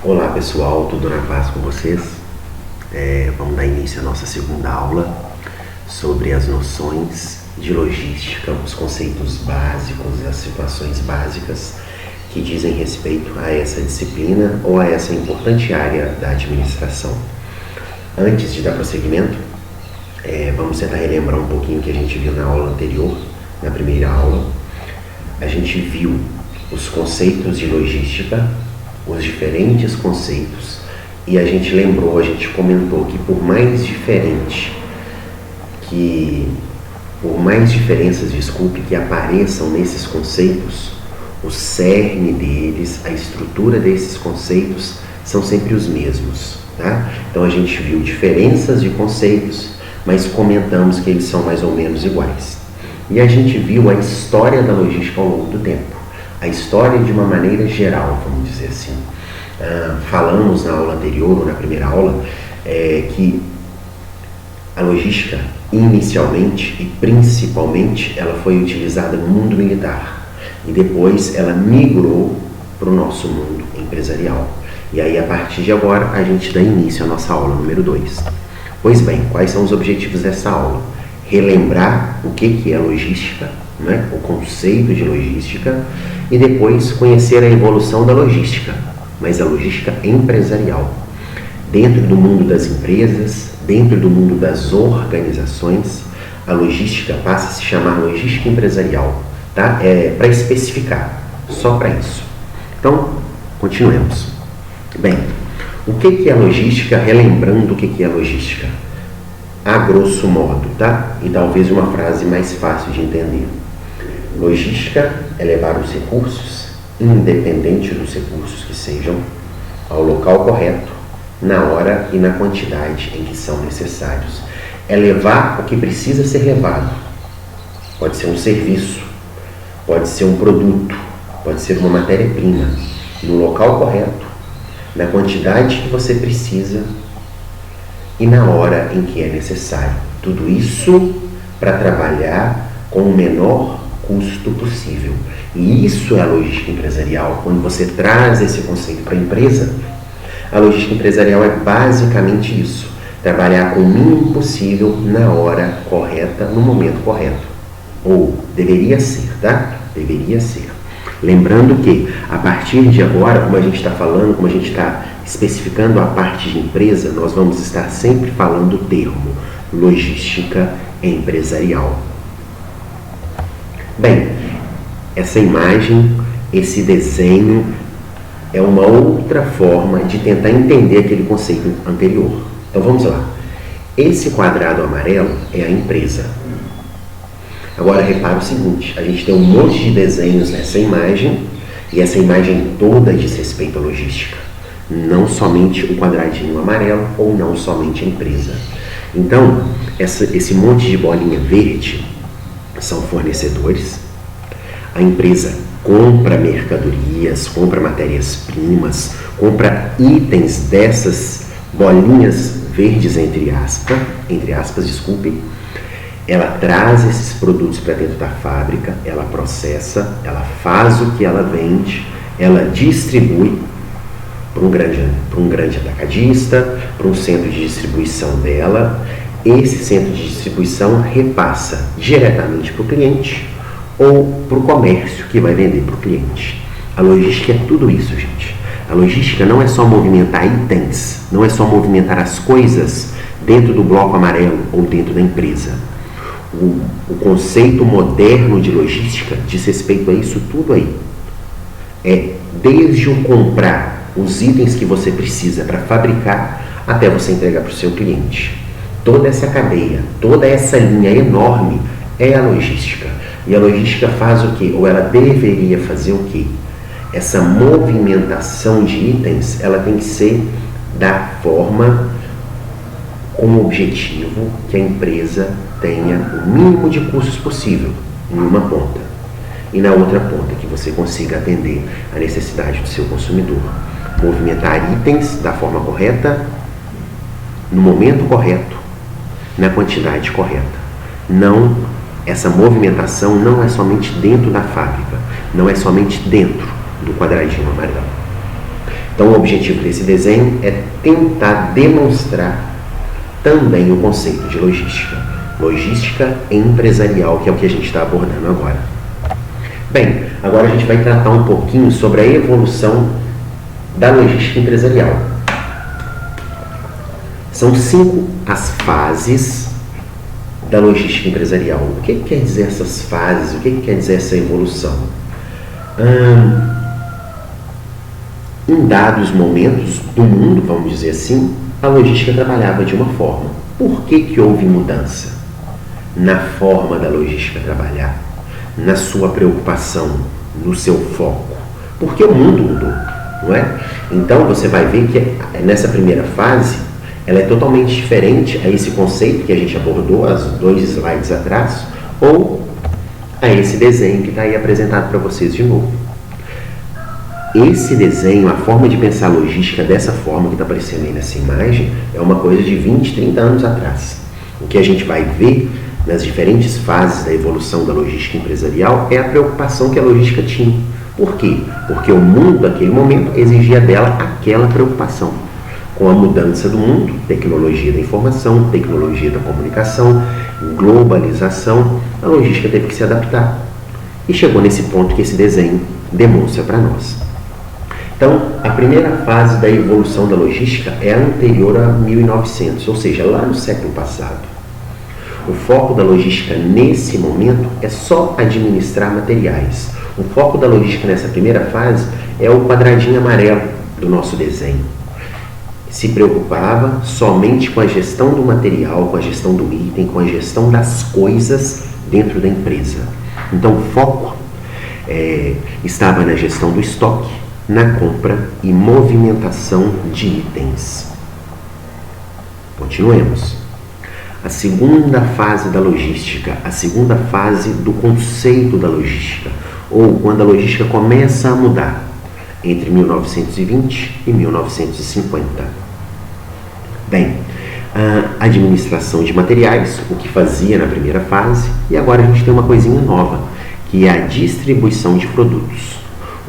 Olá pessoal, tudo na paz com vocês? Vamos dar início à nossa segunda aula sobre as noções de logística, os conceitos básicos, as situações básicas que dizem respeito a essa disciplina ou a essa importante área da administração. Antes de dar prosseguimento, vamos tentar relembrar um pouquinho o que a gente viu na aula anterior, na primeira aula. A gente viu os conceitos de logística, os diferentes conceitos, e a gente lembrou, a gente comentou que por mais diferenças, que apareçam nesses conceitos, o cerne deles, a estrutura desses conceitos são sempre os mesmos, tá? Então a gente viu diferenças de conceitos, mas comentamos que eles são mais ou menos iguais. E a gente viu a história da logística ao longo do tempo. A história de uma maneira geral, vamos dizer assim. Falamos na aula anterior, ou na primeira aula, que a logística, inicialmente e principalmente, ela foi utilizada no mundo militar. E depois ela migrou para o nosso mundo empresarial. E aí, a partir de agora, a gente dá início à nossa aula número 2. Pois bem, quais são os objetivos dessa aula? Relembrar o que é logística, né? O conceito de logística, e depois conhecer a evolução da logística, mas a logística empresarial. Dentro do mundo das empresas, dentro do mundo das organizações, a logística passa a se chamar logística empresarial, tá? Para especificar, só para isso. Então, continuemos. Bem, o que é logística? Relembrando o que é logística, a grosso modo, tá? E talvez uma frase mais fácil de entender. Logística é levar os recursos, independente dos recursos que sejam, ao local correto, na hora e na quantidade em que são necessários. É levar o que precisa ser levado. Pode ser um serviço, pode ser um produto, pode ser uma matéria-prima, no local correto, na quantidade que você precisa e na hora em que é necessário. Tudo isso para trabalhar com o menor custo possível. E isso é a logística empresarial. Quando você traz esse conceito para a empresa, a logística empresarial é basicamente isso: trabalhar com o mínimo possível na hora correta, no momento correto. Ou deveria ser, tá? Deveria ser. Lembrando que, a partir de agora, como a gente está falando, como a gente está especificando a parte de empresa, nós vamos estar sempre falando o termo logística empresarial. Bem, essa imagem, esse desenho é uma outra forma de tentar entender aquele conceito anterior. Então vamos lá. Esse quadrado amarelo é a empresa. Agora repara o seguinte: a gente tem um monte de desenhos nessa imagem, e essa imagem toda diz respeito à logística, não somente o quadradinho amarelo ou não somente a empresa. Então, esse monte de bolinha verde são fornecedores. A empresa compra mercadorias, compra matérias-primas, compra itens dessas bolinhas verdes, entre aspas, desculpe. Ela traz esses produtos para dentro da fábrica, ela processa, ela faz o que ela vende, ela distribui para um grande atacadista, para um centro de distribuição dela. Esse centro de distribuição repassa diretamente para o cliente ou para o comércio que vai vender para o cliente. A logística é tudo isso, gente. A logística não é só movimentar itens, não é só movimentar as coisas dentro do bloco amarelo ou dentro da empresa. O conceito moderno de logística diz respeito a isso tudo aí. É desde o comprar os itens que você precisa para fabricar até você entregar para o seu cliente. Toda essa cadeia, toda essa linha enorme é a logística. E a logística faz o quê? Ou ela deveria fazer o quê? Essa movimentação de itens, ela tem que ser da forma, com o objetivo que a empresa tenha o mínimo de custos possível em uma ponta, e na outra ponta que você consiga atender a necessidade do seu consumidor. Movimentar itens da forma correta, no momento correto, na quantidade correta. Não, essa movimentação não é somente dentro da fábrica, não é somente dentro do quadradinho amarelo. Então, o objetivo desse desenho é tentar demonstrar também o conceito de logística. Logística empresarial, que é o que a gente está abordando agora. Bem, agora a gente vai tratar um pouquinho sobre a evolução da logística empresarial. São 5 as fases da logística empresarial. O que quer dizer essas fases? O que quer dizer essa evolução? Em dados momentos do mundo, vamos dizer assim, a logística trabalhava de uma forma. Por que houve mudança na forma da logística trabalhar? Na sua preocupação, no seu foco? Porque o mundo mudou, não é? Então você vai ver que nessa primeira fase ela é totalmente diferente a esse conceito que a gente abordou há 2 slides atrás, ou a esse desenho que está aí apresentado para vocês de novo. Esse desenho, a forma de pensar a logística dessa forma que está aparecendo aí nessa imagem, é uma coisa de 20, 30 anos atrás. O que a gente vai ver nas diferentes fases da evolução da logística empresarial é a preocupação que a logística tinha. Por quê? Porque o mundo, naquele momento, exigia dela aquela preocupação. Com a mudança do mundo, tecnologia da informação, tecnologia da comunicação, globalização, a logística teve que se adaptar. E chegou nesse ponto que esse desenho demonstra para nós. Então, a primeira fase da evolução da logística é anterior a 1900, ou seja, lá no século passado. O foco da logística nesse momento é só administrar materiais. O foco da logística nessa primeira fase é o quadradinho amarelo do nosso desenho. Se preocupava somente com a gestão do material, com a gestão do item, com a gestão das coisas dentro da empresa. Então, o foco estava na gestão do estoque, na compra e movimentação de itens. Continuemos. A segunda fase da logística, a segunda fase do conceito da logística, ou quando a logística começa a mudar, entre 1920 e 1950. Bem, a administração de materiais, o que fazia na primeira fase, e agora a gente tem uma coisinha nova, que é a distribuição de produtos.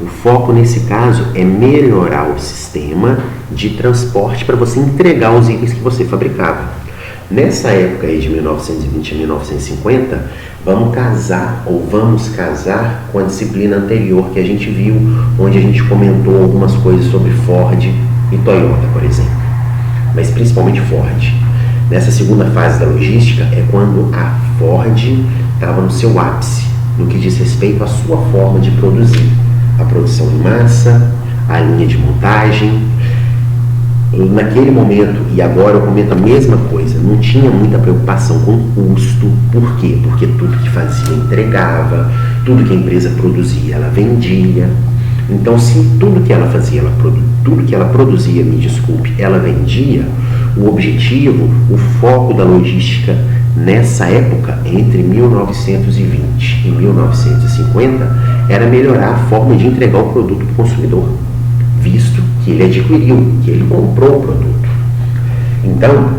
O foco nesse caso é melhorar o sistema de transporte para você entregar os itens que você fabricava. Nessa época aí de 1920 a 1950, vamos casar com a disciplina anterior que a gente viu, onde a gente comentou algumas coisas sobre Ford e Toyota, por exemplo. Mas principalmente Ford. Nessa segunda fase da logística é quando a Ford estava no seu ápice, no que diz respeito à sua forma de produzir. A produção em massa, a linha de montagem. Naquele momento, e agora eu comento a mesma coisa, não tinha muita preocupação com o custo. Por quê? Porque tudo que fazia entregava, tudo que a empresa produzia, ela vendia. Então, se tudo que ela fazia, tudo que ela produzia, ela vendia, o objetivo, o foco da logística nessa época, entre 1920 e 1950, era melhorar a forma de entregar o produto para o consumidor, visto que ele adquiriu, que ele comprou o produto. Então,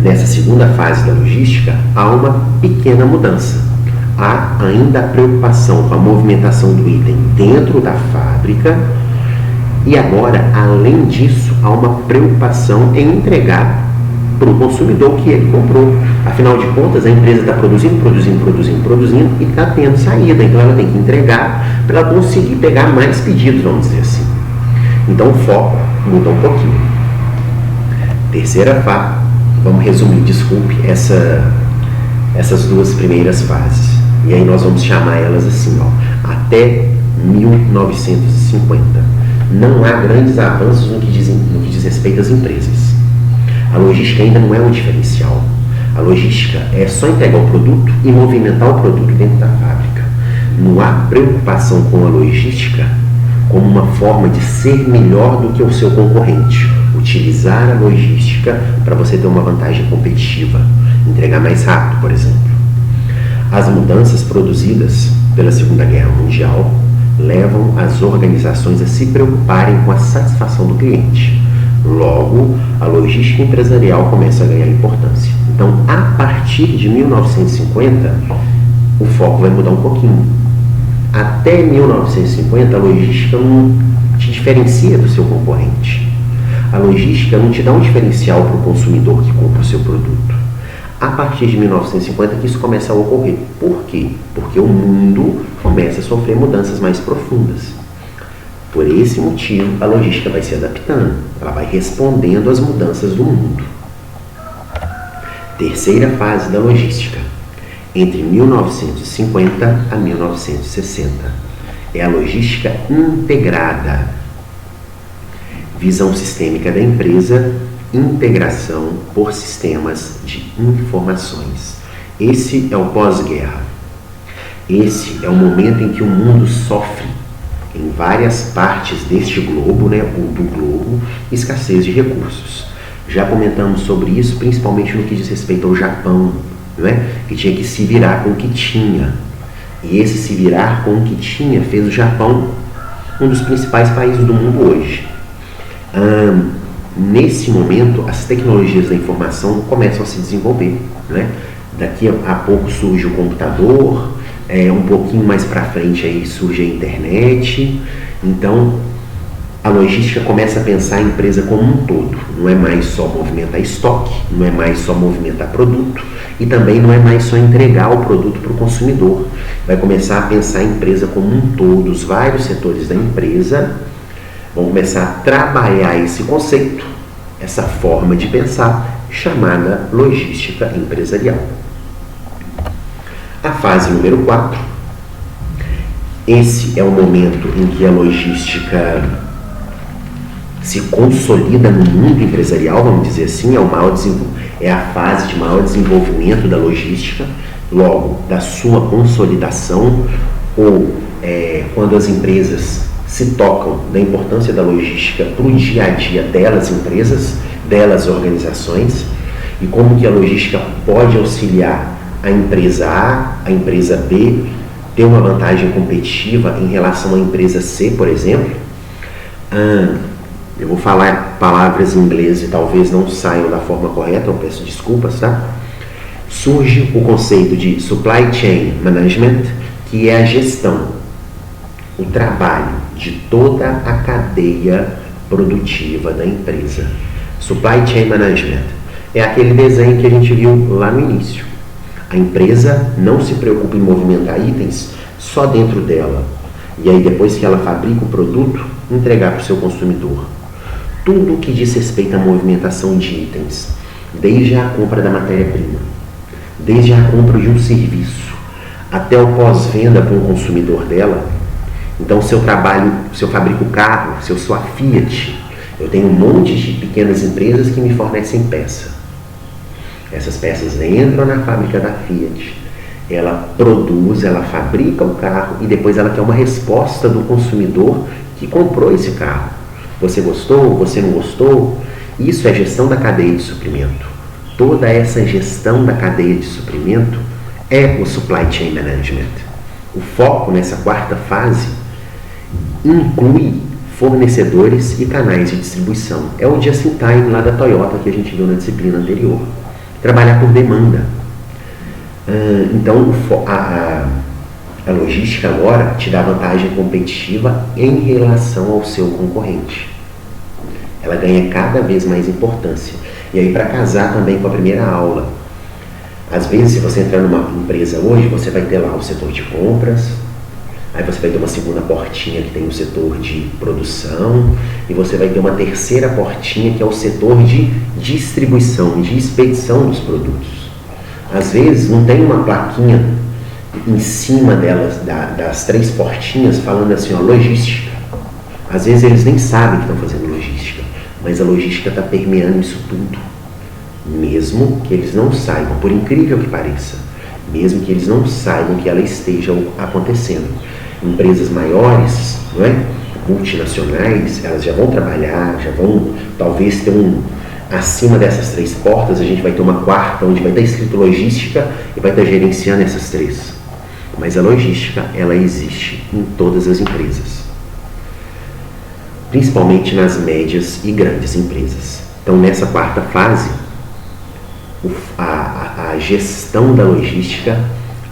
nessa segunda fase da logística, há uma pequena mudança. Há ainda a preocupação com a movimentação do item dentro da fábrica e agora, além disso, há uma preocupação em entregar para o consumidor que ele comprou. Afinal de contas, a empresa está produzindo e está tendo saída, então ela tem que entregar para ela conseguir pegar mais pedidos, vamos dizer assim. Então o foco muda um pouquinho. Terceira fase, vamos resumir, essas 2 primeiras fases. E aí nós vamos chamar elas assim, até 1950. Não há grandes avanços no que diz respeito às empresas. A logística ainda não é um diferencial. A logística é só entregar o produto e movimentar o produto dentro da fábrica. Não há preocupação com a logística como uma forma de ser melhor do que o seu concorrente. Utilizar a logística para você ter uma vantagem competitiva. Entregar mais rápido, por exemplo. As mudanças produzidas pela Segunda Guerra Mundial levam as organizações a se preocuparem com a satisfação do cliente. Logo, a logística empresarial começa a ganhar importância. Então, a partir de 1950, o foco vai mudar um pouquinho. Até 1950, a logística não diferencia do seu concorrente. A logística não te dá um diferencial para o consumidor que compra o seu produto. A partir de 1950 que isso começa a ocorrer. Por quê? Porque o mundo começa a sofrer mudanças mais profundas. Por esse motivo, a logística vai se adaptando. Ela vai respondendo às mudanças do mundo. Terceira fase da logística, entre 1950 a 1960. É a logística integrada. Visão sistêmica da empresa, integração por sistemas de informações. Esse é o pós-guerra. Esse é o momento em que o mundo sofre, em várias partes deste globo, ou do globo, escassez de recursos. Já comentamos sobre isso, principalmente no que diz respeito ao Japão, que tinha que se virar com o que tinha. E esse se virar com o que tinha fez o Japão um dos principais países do mundo hoje. Nesse momento, as tecnologias da informação começam a se desenvolver. Daqui a pouco surge o computador, um pouquinho mais para frente aí surge a internet. Então, a logística começa a pensar a empresa como um todo. Não é mais só movimentar estoque, não é mais só movimentar produto e também não é mais só entregar o produto para o consumidor. Vai começar a pensar a empresa como um todo, os vários setores da empresa vão começar a trabalhar esse conceito, essa forma de pensar, chamada logística empresarial. A fase número 4, esse é o momento em que a logística se consolida no mundo empresarial, vamos dizer assim, é a fase de maior desenvolvimento da logística, logo, da sua consolidação, ou quando as empresas se tocam da importância da logística para o dia a dia delas empresas, delas organizações, e como que a logística pode auxiliar a empresa A, a empresa B, ter uma vantagem competitiva em relação à empresa C, por exemplo. Eu vou falar palavras em inglês e talvez não saiam da forma correta, eu peço desculpas, tá? Surge o conceito de Supply Chain Management, que é a gestão, o trabalho de toda a cadeia produtiva da empresa. Supply Chain Management é aquele desenho que a gente viu lá no início. A empresa não se preocupa em movimentar itens só dentro dela. E aí depois que ela fabrica o produto, entregar para o seu consumidor. Tudo que diz respeito à movimentação de itens, desde a compra da matéria-prima, desde a compra de um serviço, até o pós-venda para o consumidor dela. Então, se eu fabrico carro, se eu sou a Fiat, eu tenho um monte de pequenas empresas que me fornecem peça. Essas peças entram na fábrica da Fiat, ela produz, ela fabrica o carro e depois ela quer uma resposta do consumidor que comprou esse carro. Você gostou? Você não gostou? Isso é gestão da cadeia de suprimento. Toda essa gestão da cadeia de suprimento é o Supply Chain Management. O foco nessa quarta fase inclui fornecedores e canais de distribuição. É o just-in-time lá da Toyota que a gente viu na disciplina anterior. Trabalhar por demanda. Então, a logística agora te dá vantagem competitiva em relação ao seu concorrente. Ela ganha cada vez mais importância. E aí, para casar também com a primeira aula, às vezes, se você entrar numa empresa hoje, você vai ter lá o setor de compras, aí você vai ter uma segunda portinha que tem o setor de produção, e você vai ter uma terceira portinha que é o setor de distribuição, de expedição dos produtos. Às vezes, não tem uma plaquinha em cima delas, das três portinhas, falando assim, logística. Às vezes eles nem sabem que estão fazendo logística, mas a logística está permeando isso tudo. Mesmo que eles não saibam, por incrível que pareça, mesmo que eles não saibam que ela esteja acontecendo. Empresas maiores, multinacionais, elas já vão trabalhar, já vão talvez ter acima dessas três portas, a gente vai ter uma quarta, onde vai estar escrito logística e vai estar gerenciando essas três. Mas a logística, ela existe em todas as empresas, principalmente nas médias e grandes empresas. Então, nessa quarta fase, a gestão da logística,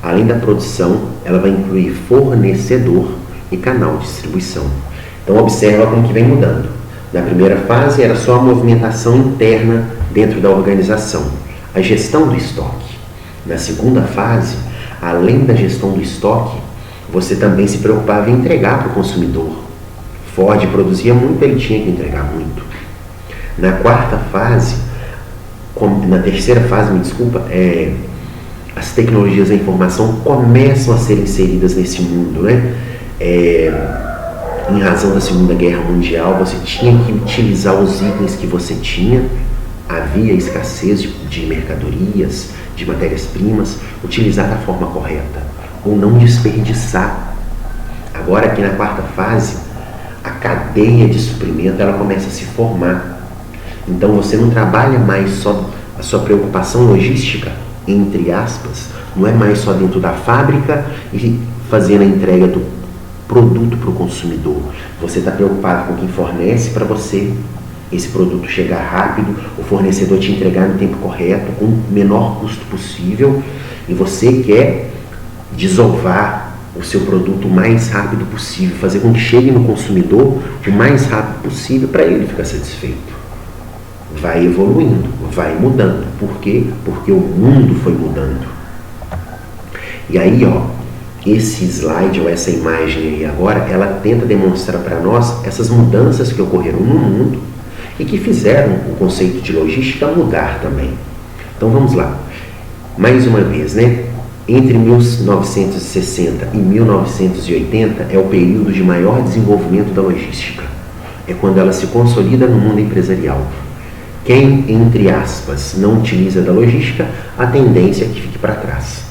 além da produção, ela vai incluir fornecedor e canal de distribuição. Então observa como que vem mudando. Na primeira fase era só a movimentação interna dentro da organização, a gestão do estoque. Na segunda fase, além da gestão do estoque, você também se preocupava em entregar para o consumidor. Ford produzia muito, ele tinha que entregar muito. Na quarta fase, na terceira fase, as tecnologias da informação começam a ser inseridas nesse mundo, né? Em razão da Segunda Guerra Mundial, você tinha que utilizar os itens que você tinha, havia escassez de mercadorias, de matérias-primas, utilizar da forma correta, ou não desperdiçar. Agora, aqui na quarta fase, a cadeia de suprimento ela começa a se formar. Então, você não trabalha mais só a sua preocupação logística, entre aspas, não é mais só dentro da fábrica e fazendo a entrega do produto para o consumidor. Você está preocupado com quem fornece para você esse produto chegar rápido, o fornecedor te entregar no tempo correto, com o menor custo possível, e você quer desovar o seu produto o mais rápido possível, fazer com que chegue no consumidor o mais rápido possível para ele ficar satisfeito. Vai evoluindo, vai mudando. Por quê? Porque o mundo foi mudando. E aí, esse slide ou essa imagem aí agora, ela tenta demonstrar para nós essas mudanças que ocorreram no mundo e que fizeram o conceito de logística mudar também. Então vamos lá. Mais uma vez, né? Entre 1960 e 1980 é o período de maior desenvolvimento da logística. É quando ela se consolida no mundo empresarial. Quem, entre aspas, não utiliza da logística, a tendência é que fique para trás.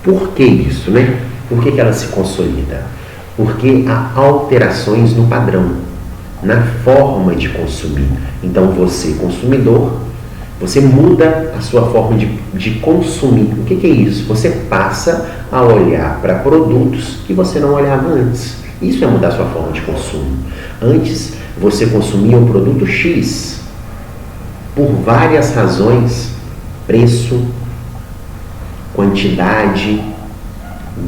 Por que isso, né? Por que ela se consolida? Porque há alterações no padrão, na forma de consumir. Então você, consumidor, você muda a sua forma de consumir. O que é isso? Você passa a olhar para produtos que você não olhava antes. Isso é mudar a sua forma de consumo. Antes, você consumia um produto X por várias razões: preço, quantidade,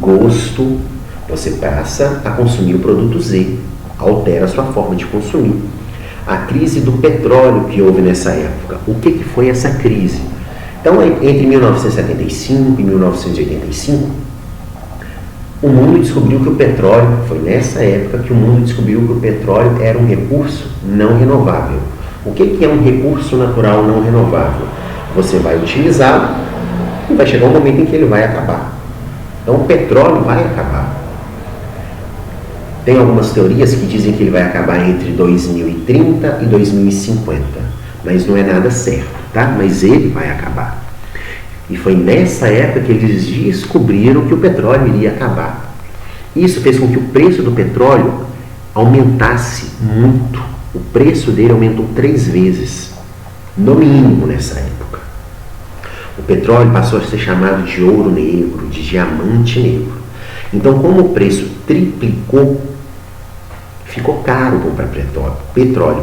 gosto. Você passa a consumir o produto Z, altera a sua forma de consumir. A crise do petróleo que houve nessa época. O que foi essa crise? Então, entre 1975 e 1985, o mundo descobriu que o petróleo, foi nessa época que o mundo descobriu que o petróleo era um recurso não renovável. O que é um recurso natural não renovável? Você vai utilizá-lo e vai chegar um momento em que ele vai acabar. Então, o petróleo vai acabar. Tem algumas teorias que dizem que ele vai acabar entre 2030 e 2050, mas não é nada certo, tá? Mas ele vai acabar. E foi nessa época que eles descobriram que o petróleo iria acabar. Isso fez com que o preço do petróleo aumentasse muito. O preço dele aumentou 3 vezes, no mínimo nessa época. O petróleo passou a ser chamado de ouro negro, de diamante negro. Então, como o preço triplicou, ficou caro comprar petróleo.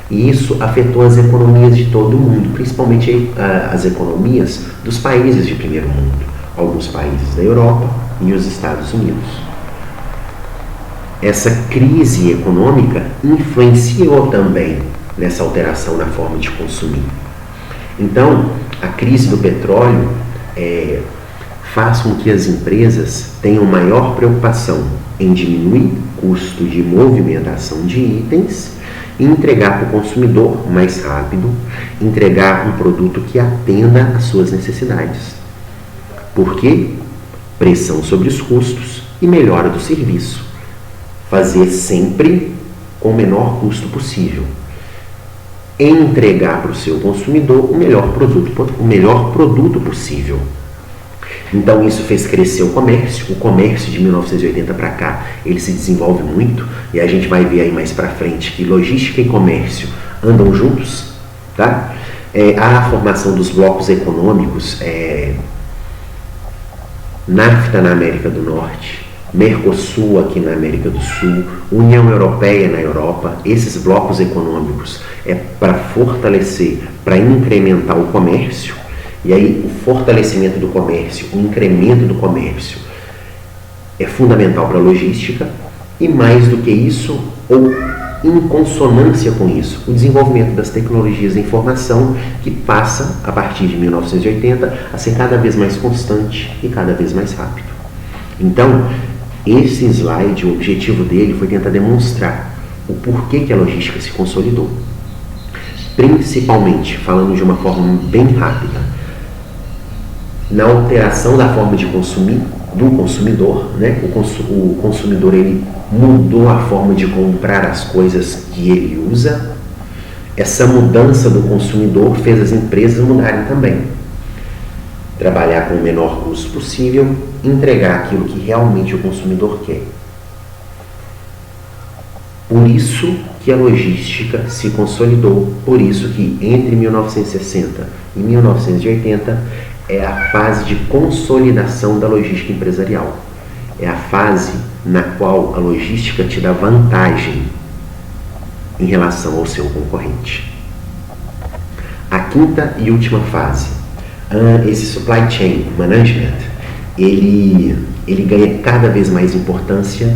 E isso afetou as economias de todo o mundo, principalmente as economias dos países de primeiro mundo, alguns países da Europa e os Estados Unidos. Essa crise econômica influenciou também nessa alteração na forma de consumir. Então, a crise do petróleo faz com que as empresas tenham maior preocupação em diminuir o custo de movimentação de itens e entregar para o consumidor mais rápido, entregar um produto que atenda às suas necessidades. Por quê? Pressão sobre os custos e melhora do serviço. Fazer sempre com o menor custo possível. Entregar para o seu consumidor o melhor produto possível. Então isso fez crescer o comércio de 1980 para cá, ele se desenvolve muito, e a gente vai ver aí mais para frente que logística e comércio andam juntos, tá? Há a formação dos blocos econômicos, NAFTA na América do Norte, Mercosul aqui na América do Sul, União Europeia na Europa. Esses blocos econômicos é para fortalecer, para incrementar o comércio. E aí o fortalecimento do comércio, o incremento do comércio é fundamental para a logística, e mais do que isso, ou em consonância com isso, o desenvolvimento das tecnologias da informação, que passa, a partir de 1980, a ser cada vez mais constante e cada vez mais rápido. Então, esse slide, o objetivo dele foi tentar demonstrar o porquê que a logística se consolidou. Principalmente, falando de uma forma bem rápida, na alteração da forma de consumir do consumidor, né? O consumidor ele mudou a forma de comprar as coisas que ele usa. Essa mudança do consumidor fez as empresas mudarem também. Trabalhar com o menor custo possível, entregar aquilo que realmente o consumidor quer. Por isso que a logística se consolidou, por isso que entre 1960 e 1980 é a fase de consolidação da logística empresarial. É a fase na qual a logística te dá vantagem em relação ao seu concorrente. A quinta e última fase, esse supply chain management, ele ganha cada vez mais importância,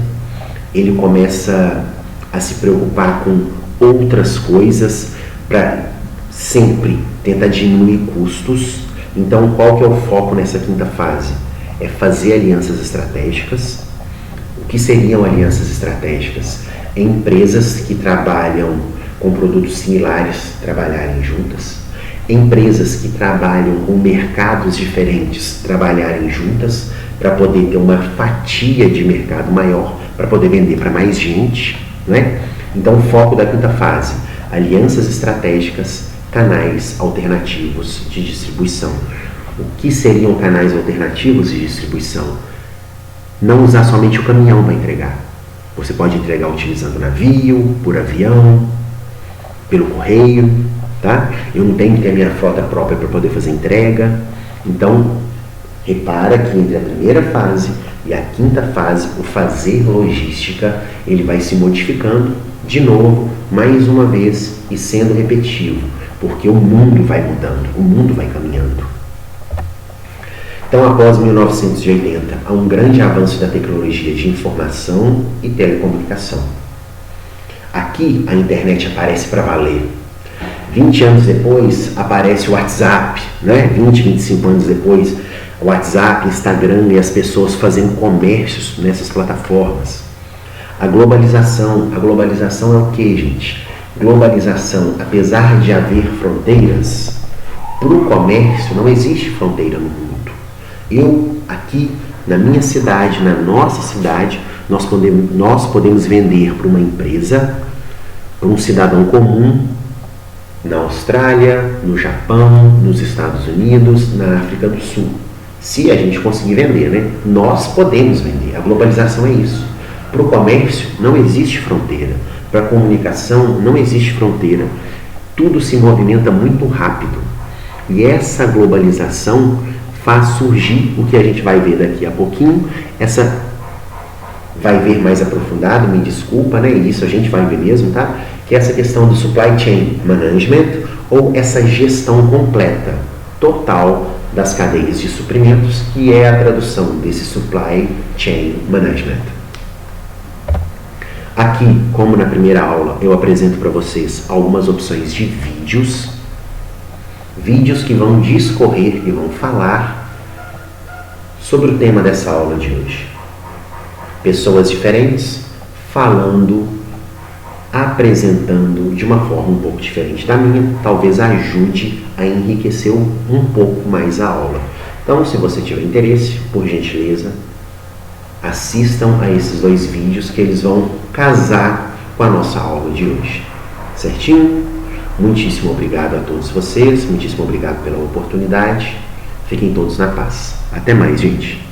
ele começa a se preocupar com outras coisas para sempre tentar diminuir custos. Então, qual que é o foco nessa quinta fase? É fazer alianças estratégicas. O que seriam alianças estratégicas? Empresas que trabalham com produtos similares trabalharem juntas. Empresas que trabalham com mercados diferentes trabalharem juntas para poder ter uma fatia de mercado maior, para poder vender para mais gente, né? Então, o foco da quinta fase, alianças estratégicas, canais alternativos de distribuição. O que seriam canais alternativos de distribuição? Não usar somente o caminhão para entregar. Você pode entregar utilizando navio, por avião, pelo correio, tá? Eu não tenho que ter a minha frota própria para poder fazer entrega. Então, repara que entre a primeira fase e a quinta fase, o fazer logística, ele vai se modificando de novo, mais uma vez, e sendo repetitivo, porque o mundo vai mudando, o mundo vai caminhando. Então, após 1980, há um grande avanço da tecnologia de informação e telecomunicação. Aqui, a internet aparece para valer. 20 anos depois, aparece o WhatsApp, né? 20, 25 anos depois, o WhatsApp, Instagram e as pessoas fazendo comércios nessas plataformas. A globalização é o que, gente? Globalização, apesar de haver fronteiras, para o comércio não existe fronteira no mundo. Eu, aqui, na minha cidade, na nossa cidade, nós podemos vender para uma empresa, para um cidadão comum, na Austrália, no Japão, nos Estados Unidos, na África do Sul. Se a gente conseguir vender, né? Nós podemos vender. A globalização é isso. Para o comércio não existe fronteira. Para a comunicação não existe fronteira. Tudo se movimenta muito rápido. E essa globalização faz surgir o que a gente vai ver daqui a pouquinho. Essa vai ver mais aprofundado, me desculpa, né? E isso a gente vai ver mesmo, tá? Que é essa questão do supply chain management, ou essa gestão completa, total das cadeias de suprimentos, que é a tradução desse supply chain management. Aqui, como na primeira aula, eu apresento para vocês algumas opções de vídeos que vão discorrer e vão falar sobre o tema dessa aula de hoje. Pessoas diferentes falando, apresentando de uma forma um pouco diferente da minha, talvez ajude a enriquecer um pouco mais a aula. Então, se você tiver interesse, por gentileza, assistam a esses dois vídeos que eles vão casar com a nossa aula de hoje. Certinho? Muitíssimo obrigado a todos vocês, muitíssimo obrigado pela oportunidade. Fiquem todos na paz. Até mais, gente.